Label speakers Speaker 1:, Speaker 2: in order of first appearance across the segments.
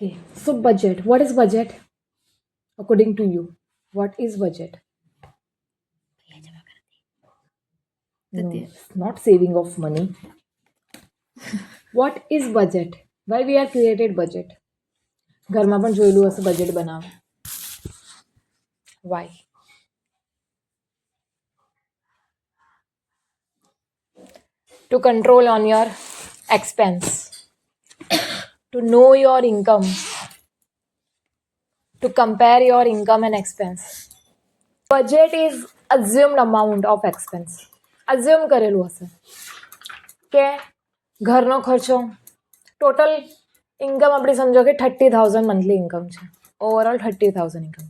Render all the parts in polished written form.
Speaker 1: Okay, so budget. What is budget? According to you, what is budget? No, it's not saving of money. What is budget? Why we are created budget? ઘરમાં પણ જોયેલું હશે budget બનાવે. Why? To control on your expense, to know your income, to compare your income and expense. Budget is assumed amount of expense. Assume કરેલું હશે કે ઘરનો ખર્ચો ટોટલ ઇન્કમ આપણી સમજો કે 30,000 મંથલી ઇન્કમ છે, ઓવરઓલ 30,000 ઇન્કમ,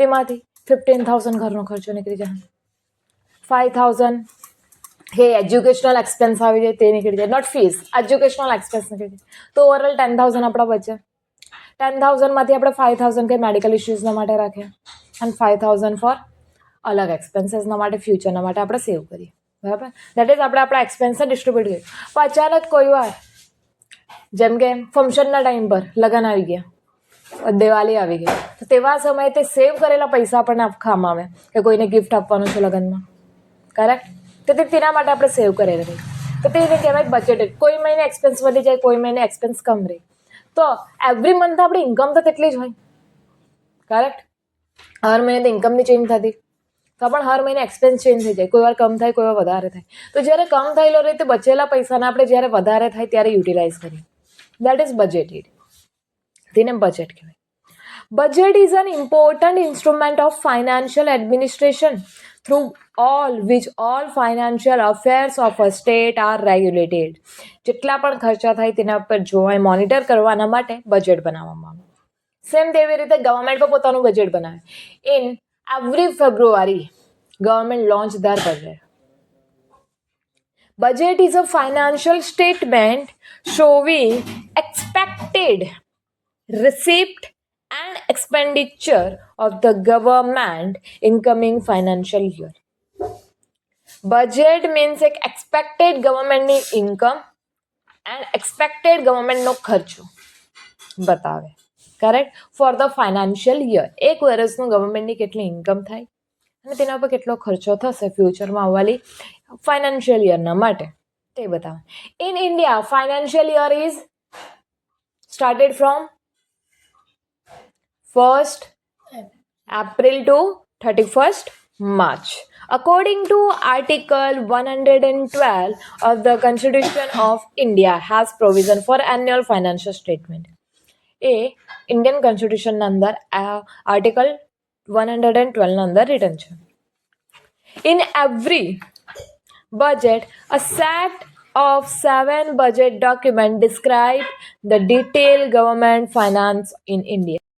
Speaker 1: તેમાંથી 15,000 ઘરનો ખર્ચો નીકળી જાય, 5,000 કે એજ્યુકેશનલ એક્સપેન્સ આવી જાય તે નીકળી જાય, નોટ ફીસ, એજ્યુકેશનલ એક્સપેન્સ નીકળી જાય, તો ઓવરઓલ 10,000 આપણા બચે. 10,000માંથી આપણે 5,000 કંઈ મેડિકલ ઇશ્યુઝના માટે રાખીએ અને 5,000 ફોર અલગ એક્સપેન્સીસના માટે, ફ્યુચરના માટે આપણે સેવ કરીએ. બરાબર? દેટ ઇઝ આપણે આપણા એક્સપેન્સને ડિસ્ટ્રીબ્યુટ કરીએ. પણ અચાનક કોઈ વાર જેમ કે ફંક્શનના ટાઈમ પર લગ્ન આવી ગયા, દિવાળી આવી ગઈ, તો તેવા સમયે તે સેવ કરેલા પૈસા આપણને કામ આવે કે કોઈને ગિફ્ટ આપવાનું છે લગ્નમાં. કરેક્ટ? તો તેના માટે આપણે સેવ કરેલા રહી, તો તેને કહેવાય બજેટેડ. કોઈ મહિને એક્સપેન્સ વધી જાય, કોઈ મહિને એક્સપેન્સ કમ રહે, તો એવરી મંથ આપણી ઇન્કમ તો તેટલી જ હોય. કરેક્ટ? હર મહિને તો ઇન્કમની ચેન્જ થતી, તો પણ હર મહિને એક્સપેન્સ ચેન્જ થઈ જાય, કોઈ વાર કમ થાય, કોઈ વાર વધારે થાય. તો જ્યારે કમ થયેલો રહે તો બચેલા પૈસાને આપણે જ્યારે વધારે થાય ત્યારે યુટિલાઇઝ કરીએ. That is budgeted. તેને બજેટ કહેવાય. Budget is an important instrument of financial administration through which all financial affairs of a state are regulated. જેટલા પણ ખર્ચા થાય તેના પર જોવા, મોનિટર કરવાના માટે બજેટ બનાવવામાં આવે. સેમ તેવી રીતે ગવર્મેન્ટ પણ પોતાનું બજેટ બનાવે. In every February government launch their budget. Budget is a financial statement showing expected receipt and expenditure of the government in coming financial year. Budget means એક expected ગવર્મેન્ટની income and expected ગવર્મેન્ટનો ખર્ચો બતાવે. Correct? For the financial year, એક વર્ષનું ગવર્મેન્ટની કેટલી income થાય અને તેના પર કેટલો ખર્ચો થશે ફ્યુચરમાં આવવાલી ફાઇનાન્શિયલ યરના માટે તે બતાવે. In India financial year is started from 1st April to 31st March. According to Article 112 of the Constitution of India has provision for annual financial statement. એ ઇન્ડિયન કોન્સ્ટિટ્યુશનના અંદર આર્ટિકલ 112 ના અંદર રિટર્ન છે. In every budget, a set of 7 budget documents describe the detailed government finance in India.